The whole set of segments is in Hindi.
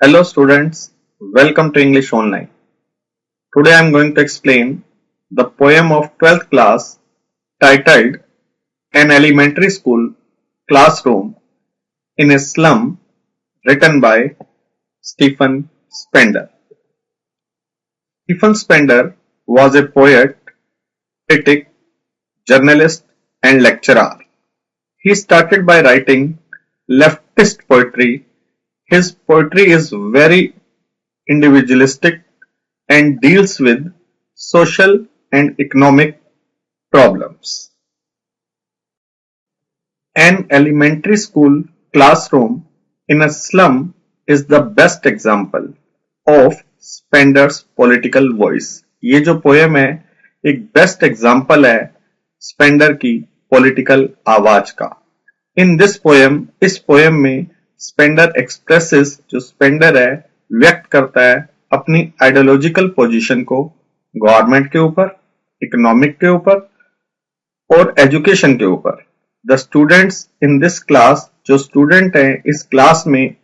Hello students, welcome to English Online. Today I am going to explain the poem of 12th class titled An Elementary School Classroom in a Slum, written by Stephen Spender. Stephen Spender was a poet, critic, journalist and lecturer. He started by writing leftist poetry. His poetry is very individualistic and deals with social and economic problems. An elementary school classroom in a slum is the best example of Spender's political voice. ये जो पोएम है एक बेस्ट एग्जाम्पल है स्पेंडर की पॉलिटिकल आवाज का. इन दिस पोएम, इस पोएम में स्पेंडर एक्सप्रेसेस, जो स्पेंडर है व्यक्त करता है अपनी आइडियोलॉजिकल पोजीशन को गवर्नमेंट के ऊपर, इकोनॉमिक के ऊपर और एजुकेशन के ऊपर. The students in this class, जो स्टूडेंट हैं इस क्लास में,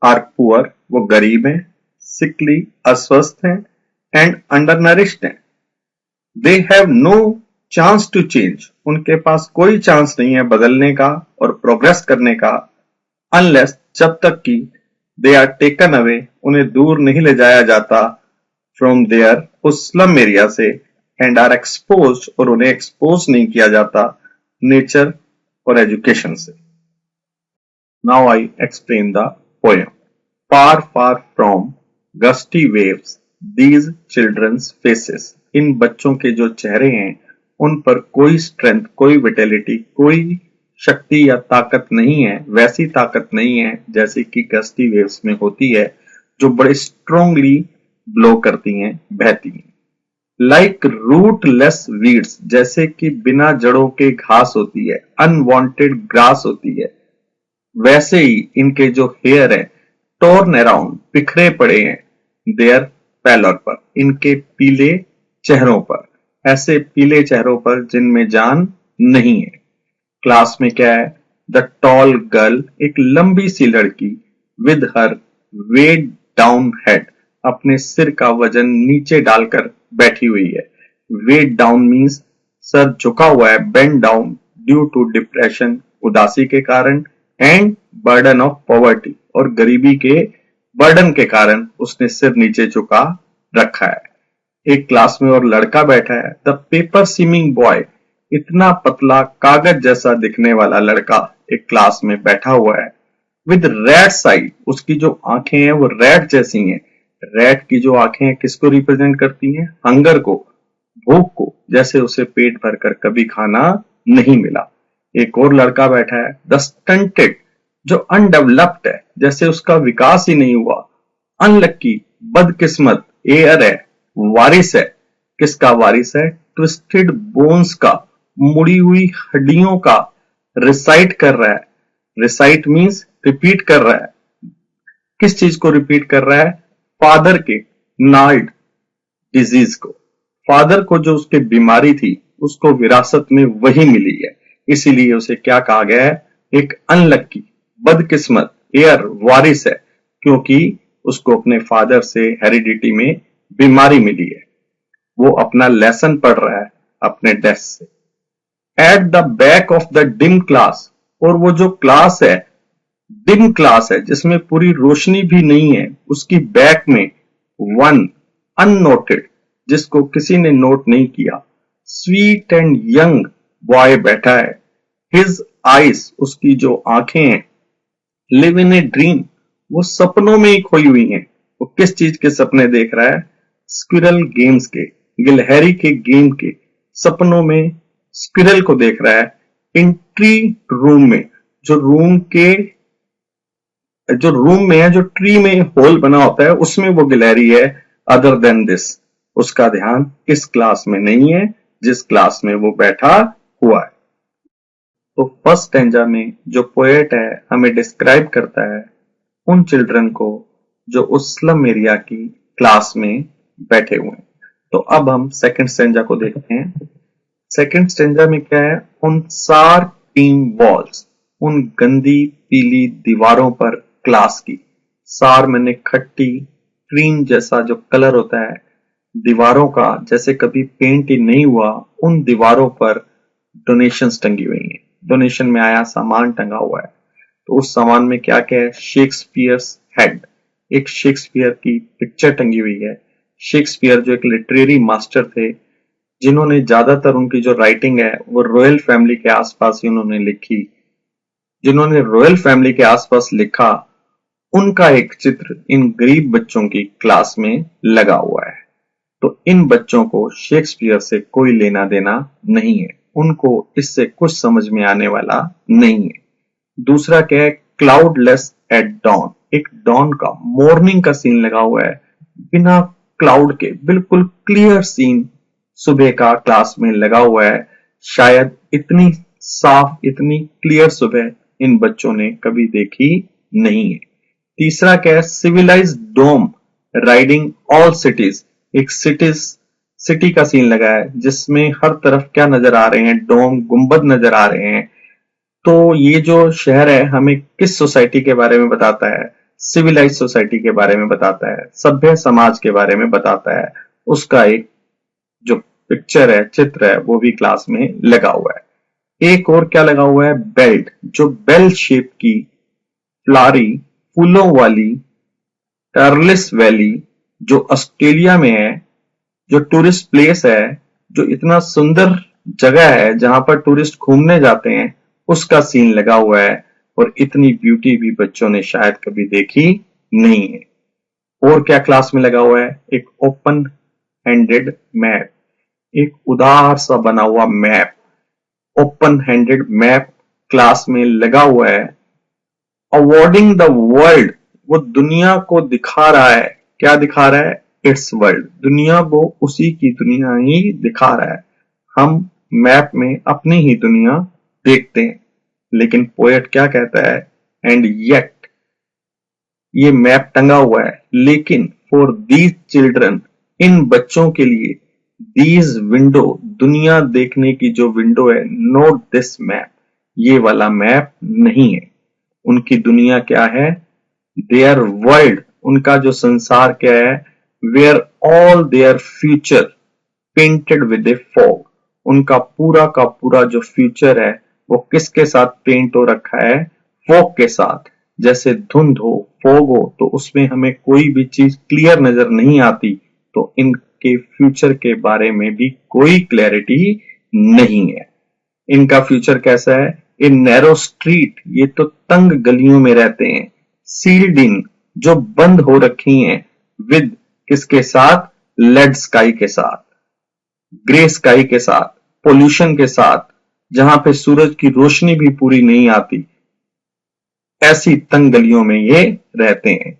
आर पुअर, वो गरीब हैं, सिकली, अस्वस्थ हैं, एंड अंडरनरिश्ड हैं. They have no chance to change, उनके पास कोई चांस नहीं है बदलने का और प्रोग्रेस करने का, अनलेस, जब तक कि दे आर टेकन अवे, उन्हें दूर नहीं ले जाया जाता फ्रॉम देयर, उस स्लम एरिया से, एंड आर एक्सपोज, और उन्हें एक्सपोज नहीं किया जाता नेचर और एजुकेशन से. Now I explain the poem. Far far from gusty waves these childrens faces, इन बच्चों के जो चेहरे हैं उन पर कोई स्ट्रेंथ, कोई विटेलिटी, कोई शक्ति या ताकत नहीं है, वैसी ताकत नहीं है जैसे कि गस्टी वेव्स में होती है जो बड़े स्ट्रांगली ब्लो करती हैं, बहती हैं. लाइक रूटलेस वीड्स, जैसे कि बिना जड़ों के घास होती है, अनवांटेड ग्रास होती है, वैसे ही इनके जो हेयर है टॉर्न अराउंड, बिखरे पड़े हैं, देयर पैलर पर, इनके पीले चेहरों पर, ऐसे पीले चेहरों पर जिनमें जान नहीं है. क्लास में क्या है? द टॉल गर्ल, एक लंबी सी लड़की, with her weight down head, अपने सिर का वजन नीचे डालकर बैठी हुई है. वेट डाउन मीन्स सर झुका हुआ है, bend down due to depression, उदासी के कारण, एंड बर्डन ऑफ पॉवर्टी, और गरीबी के बर्डन के कारण उसने सिर नीचे झुका रखा है. एक क्लास में और लड़का बैठा है. द पेपर सीमिंग बॉय, इतना पतला कागज जैसा दिखने वाला लड़का एक क्लास में बैठा हुआ है. विद रैट्स आई, उसकी जो आंखें हैं वो रैट जैसी हैं. रैट की जो आंखें हैं किसको रिप्रेजेंट करती हैं? हंगर को, भूख को, जैसे उसे पेट भरकर कभी खाना नहीं मिला. एक और लड़का बैठा है. द स्टंटेड, जो अनडेवलप्ड है, जैसे उसका विकास ही नहीं हुआ. अनलक्की, बदकिस्मत, एयर है, वारिस है. किसका वारिस है? ट्विस्टेड बोन्स का, मुड़ी हुई हड्डियों का. रिसाइट कर रहा है. रिसाइट मीन्स रिपीट कर रहा है. किस चीज को रिपीट कर रहा है? फादर के नाइड डिजीज को. फादर को जो उसके बीमारी थी उसको विरासत में वही मिली है, इसीलिए उसे क्या कहा गया है? एक अनलक्की, बदकिस्मत, एयर, वारिस है, क्योंकि उसको अपने फादर से हेरिडिटी में बीमारी मिली है. वो अपना लेसन पढ़ रहा है अपने डेस्क से. At the back of the dim class, और वो जो क्लास है डिम क्लास है, जिसमें पूरी रोशनी भी नहीं है, उसकी बैक में वन अननोटेड, जिसको किसी ने नोट नहीं किया, स्वीट एंड यंग बॉय बैठा है. हिज आईज, उसकी जो आंखें हैं, लिव इन ए ड्रीम, वो सपनों में ही खोई हुई हैं. वो किस चीज के सपने देख रहा है? स्क्विरल गेम्स के, गिलहरी के गेम के सपनों में स्क्विरल को देख रहा है. इन ट्री रूम में, जो रूम में है, जो ट्री में होल बना होता है, उसमें वो गिलहरी है. अदर देन दिस, उसका ध्यान इस क्लास में नहीं है जिस क्लास में वो बैठा हुआ है. तो फर्स्ट स्टैंजा में जो पोएट है हमें डिस्क्राइब करता है उन चिल्ड्रन को जो उस स्लम एरिया की क्लास में बैठे हुए हैं. तो अब हम सेकंड स्टैंजा को देखते हैं. सेकंड स्टैंजा में क्या है? उन सार टीम वॉल्स, उन गंदी पीली दीवारों पर क्लास की. सार मैंने खट्टी क्रीम जैसा जो कलर होता है दीवारों का, जैसे कभी पेंट ही नहीं हुआ, उन दीवारों पर डोनेशंस टंगी हुई हैं। डोनेशन में आया सामान टंगा हुआ है। तो उस सामान में क्या क्या है? शेक्सपियर्स हेड, एक शेक्सपियर की पिक्चर टंगी हुई है। शेक्सपियर जो एक लिटरेरी मास्टर थे, जिन्होंने ज्यादातर उनकी जो राइटिंग है वो रॉयल फैमिली के आसपास ही उन्होंने लिखी। जिन्होंने रॉयल फैमिली के आसपास लिखा, उनका एक चित्र इन गरीब बच्चों की क्लास में लगा हुआ है। तो इन बच्चों को शेक्सपियर से कोई लेना देना नहीं है, उनको इससे कुछ समझ में आने वाला नहीं है। दूसरा क्या है? क्लाउडलेस एट डॉन, एक डॉन का मॉर्निंग का सीन लगा हुआ है, बिना क्लाउड के बिल्कुल क्लियर सीन सुबह का क्लास में लगा हुआ है। शायद इतनी साफ, इतनी क्लियर सुबह इन बच्चों ने कभी देखी नहीं है। तीसरा क्या है? सिविलाइज्ड डोम राइडिंग ऑल सिटीज, एक सिटी का सीन लगा है जिसमें हर तरफ क्या नजर आ रहे हैं? डोम, गुंबद नजर आ रहे हैं। तो ये जो शहर है हमें किस सोसाइटी के बारे में बताता है? सिविलाइज सोसाइटी के बारे में बताता है, सभ्य समाज के बारे में बताता है। उसका एक जो पिक्चर है, चित्र है, वो भी क्लास में लगा हुआ है। एक और क्या लगा हुआ है? बेल्ट, जो बेल शेप की फ्लारी फूलों वाली टार्लिस वैली जो ऑस्ट्रेलिया में है, जो टूरिस्ट प्लेस है, जो इतना सुंदर जगह है जहां पर टूरिस्ट घूमने जाते हैं, उसका सीन लगा हुआ है। और इतनी ब्यूटी भी बच्चों ने शायद कभी देखी नहीं है। और क्या क्लास में लगा हुआ है? एक ओपन हैंडेड मैप, एक उदार सा बना हुआ map, open handed map class में लगा हुआ है। अवॉर्डिंग द वर्ल्ड, वो दुनिया को दिखा रहा है। क्या दिखा रहा है? इट्स वर्ल्ड, दुनिया को उसी की दुनिया ही दिखा रहा है। हम मैप में अपनी ही दुनिया देखते हैं, लेकिन पोएट क्या कहता है? एंड येट, ये मैप टंगा हुआ है, लेकिन फॉर दीज चिल्ड्रन, इन बच्चों के लिए, दीज विंडो, दुनिया देखने की जो विंडो है, नोट दिस मैप, ये वाला मैप नहीं है। उनकी दुनिया क्या है? देयर वर्ल्ड, उनका जो संसार क्या है? Where all their future painted with a fog, उनका पूरा का पूरा जो फ्यूचर है वो किसके साथ पेंट हो रखा है? फॉग के साथ। जैसे धुंध हो, फॉग हो, तो उसमें हमें कोई भी चीज क्लियर नजर नहीं आती, तो इनके फ्यूचर के बारे में भी कोई क्लैरिटी नहीं है। इनका फ्यूचर कैसा है? इन नैरो स्ट्रीट, ये तो तंग गलियों में रहते हैं। सील्ड इन, जो बंद हो रखी हैं। विद, किसके साथ? लेड स्काई के साथ, ग्रे स्काई के साथ, पोल्यूशन के साथ, जहां पे सूरज की रोशनी भी पूरी नहीं आती, ऐसी तंग गलियों में ये रहते हैं।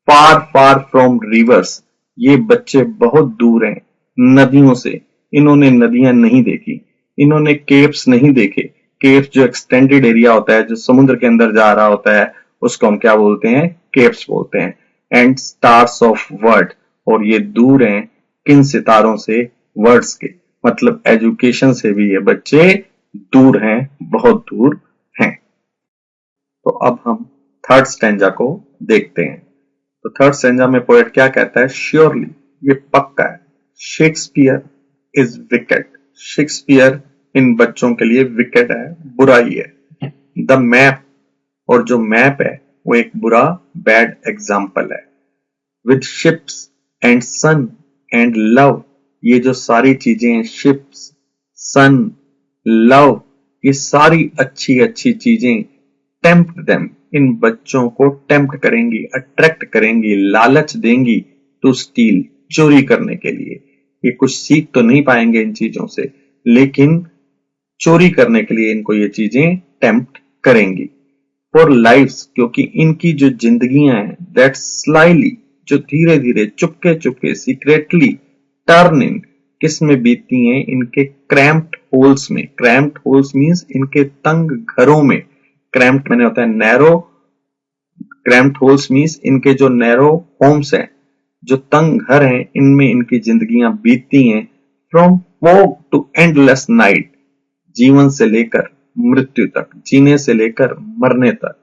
फार फार फ्रॉम रिवर्स, ये बच्चे बहुत दूर हैं नदियों से। इन्होंने नदियां नहीं देखी, इन्होंने केव्स नहीं देखे। केव्स जो एक्सटेंडेड एरिया होता है, जो समुद्र के अंदर जा रहा होता है, उसको हम क्या बोलते हैं? केव्स बोलते हैं। एंड स्टार्स ऑफ वर्ड, और ये दूर हैं किन सितारों से? वर्ड्स के, मतलब एजुकेशन से भी ये बच्चे दूर हैं, बहुत दूर हैं। तो अब हम थर्ड स्टैंजा को देखते हैं। तो थर्ड स्टैंजा में पोएट क्या कहता है? श्योरली, ये पक्का है, Shakespeare is wicket, Shakespeare in बच्चों के लिए विकेट है, बुराई है। द मैप, और जो मैप है वो एक बुरा, बैड एग्जाम्पल है। With ships and sun and love, ये जो सारी चीजें हैं, शिप्स, सन, लव, ये सारी अच्छी अच्छी चीजें, टेम्प्ट देम, इन बच्चों को टेम्प्ट करेंगी, अट्रैक्ट करेंगी, लालच देंगी, टू स्टील, चोरी करने के लिए। ये कुछ सीख तो नहीं पाएंगे इन चीजों से, लेकिन चोरी करने के लिए इनको ये चीजें टेम्प्ट करेंगी। फॉर लाइफ्स, क्योंकि इनकी जो जिंदगियां हैं, दैट स्लाइली, जो धीरे धीरे, Chupke Chupke, secretly, turn in, किस में बीतती हैं? इनके क्रैम्प्ड होल्स में। क्रैम्प्ड होल्स मींस इनके तंग घरों में। क्रैम्प्ड मैंने होता है नैरो, क्रैम्प्ड होल्स मींस इनके जो नैरो होम्स हैं, जो तंग घर हैं, इनमें इनकी जिंदगियां बीतती हैं। From fog to endless night, जीवन से लेकर मृत्यु तक, जीने से लेकर मरने तक।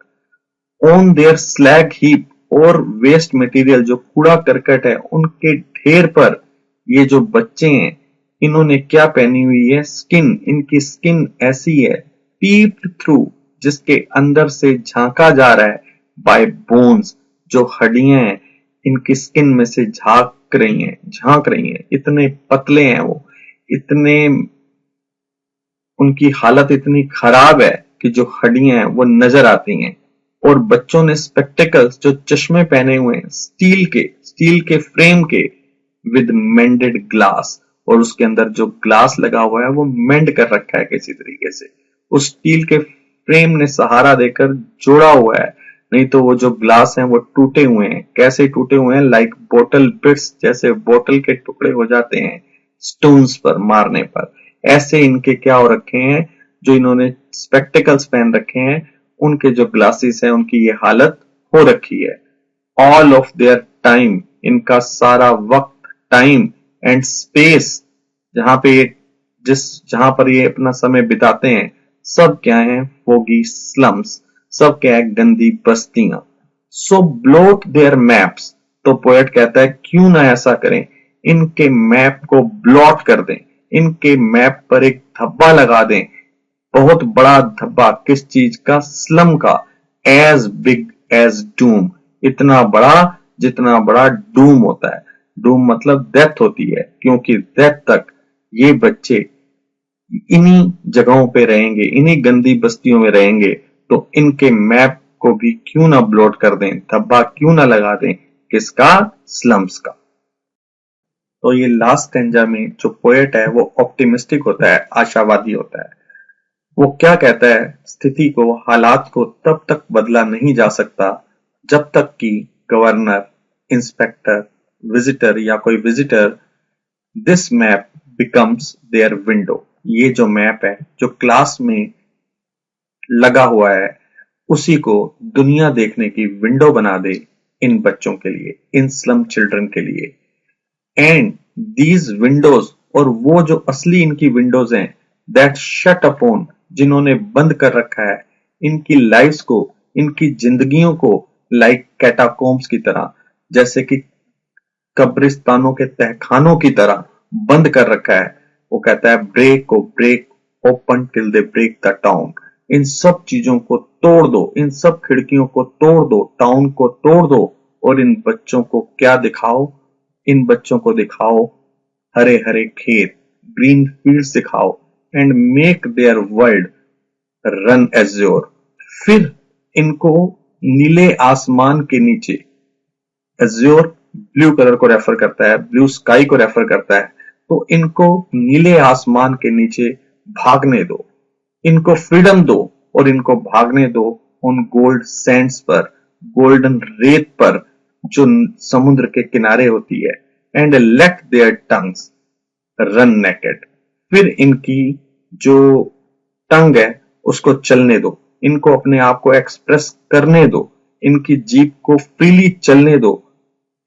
ऑन देयर स्लैग हीप, और वेस्ट मटेरियल जो कूड़ा करकट है उनके ढेर पर ये जो बच्चे हैं इन्होंने क्या पहनी हुई है, स्किन। इनकी स्किन ऐसी है पीप्ड थ्रू, जिसके अंदर से झांका जा रहा है बाय बोन्स, जो हड्डियां हैं इनकी स्किन में से झांक रही हैं। इतने पतले हैं वो, इतने उनकी हालत इतनी खराब है कि जो हड्डियां हैं वो नजर आती हैं। और बच्चों ने स्पेक्टिकल्स, जो चश्मे पहने हुए हैं स्टील के फ्रेम के, विद मेंडेड ग्लास, और उसके अंदर जो ग्लास लगा हुआ है वो मेंड कर रखा है किसी तरीके से, उस स्टील के फ्रेम ने सहारा देकर जोड़ा हुआ है। नहीं तो वो जो ग्लास हैं वो टूटे हुए हैं। कैसे टूटे हुए हैं? लाइक बोतल बिट्स, जैसे बोतल के टुकड़े हो जाते हैं स्टोन्स पर मारने पर, ऐसे इनके क्या हो रखे हैं, जो इन्होंने स्पेक्टिकल्स पहन रखे हैं उनके जो ग्लासेस हैं उनकी ये हालत हो रखी है। ऑल ऑफ देयर टाइम, इनका सारा वक्त, टाइम एंड स्पेस, जहां पर ये अपना समय बिताते हैं, सब क्या है? फोगी स्लम्स, सब क्या है? गंदी बस्तियां। सो ब्लॉट देयर मैप्स, तो पोएट कहता है क्यों ना ऐसा करें, इनके मैप को ब्लॉट कर दें, इनके मैप पर एक धब्बा लगा दें, बहुत बड़ा धब्बा। किस चीज का? स्लम का। एज बिग एज डूम, इतना बड़ा जितना बड़ा डूम होता है। डूम मतलब डेथ होती है, क्योंकि डेथ तक ये बच्चे इन्हीं जगहों पे रहेंगे, इन्हीं गंदी बस्तियों में रहेंगे। तो इनके मैप को भी क्यों ना ब्लॉट कर दें, धब्बा क्यों ना लगा दें। किसका? स्लम्स का। तो ये लास्ट स्टैंजा में जो पोएट है वो ऑप्टिमिस्टिक होता है, आशावादी होता है। वो क्या कहता है? स्थिति को, हालात को तब तक बदला नहीं जा सकता जब तक कि गवर्नर, इंस्पेक्टर, विजिटर या कोई visitor, this map becomes their window, ये जो मैप है जो क्लास में लगा हुआ है उसी को दुनिया देखने की विंडो बना दे इन बच्चों के लिए, इन स्लम चिल्ड्रन के लिए। एंड दीज विंडोज, और वो जो असली इनकी विंडोज हैं, दैट शट अपॉन, जिन्होंने बंद कर रखा है इनकी लाइफ्स को, इनकी जिंदगियों को, लाइक कैटाकोम्स की तरह, जैसे कि कब्रिस्तानों के तहखानों की तरह बंद कर रखा है। वो कहता है break open till they break the town, इन सब चीजों को तोड़ दो, इन सब खिड़कियों को तोड़ दो, टाउन को तोड़ दो, और इन बच्चों को क्या दिखाओ? इन बच्चों को दिखाओ हरे हरे खेत, ग्रीन फील्ड्स दिखाओ, and make their world run azure. फिर इनको नीले आसमान के नीचे, एज्योर ब्लू कलर को रेफर करता है, ब्लू स्काई को रेफर करता है, तो इनको नीले आसमान के नीचे भागने दो, इनको फ्रीडम दो और इनको भागने दो उन गोल्ड सैंड्स पर, गोल्डन रेत पर जो समुद्र के किनारे होती है। And let their tongues run naked, फिर इनकी जो टंग है उसको चलने दो, इनको अपने आप को एक्सप्रेस करने दो, इनकी जीभ को फ्रीली चलने दो।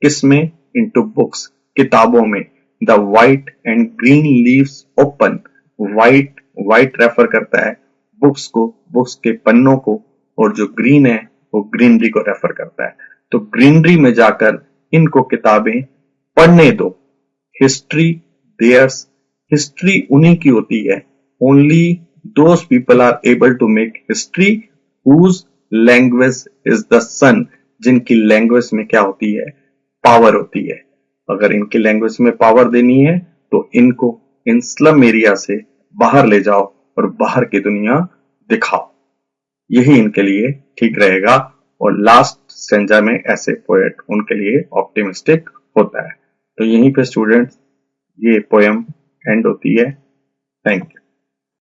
किसमें? इनटू बुक्स, किताबों में। The white and green leaves open, white refer करता है बुक्स को, बुक्स के पन्नों को, और जो ग्रीन है वो ग्रीनरी को रेफर करता है। तो ग्रीनरी में जाकर इनको किताबें पढ़ने दो। हिस्ट्री देयर्स, हिस्ट्री उन्हीं की होती है। Only those people are able to make history whose language is the sun, जिनकी लैंग्वेज में क्या होती है? पावर होती है। अगर इनकी लैंग्वेज में पावर देनी है तो इनको इन स्लम एरिया से बाहर ले जाओ और बाहर की दुनिया दिखाओ, यही इनके लिए ठीक रहेगा। और लास्ट स्टेंजा में ऐसे पोएट उनके लिए ऑप्टिमिस्टिक होता है। तो यहीं पे स्टूडेंट्स ये पोयम एंड होती है। Thank you.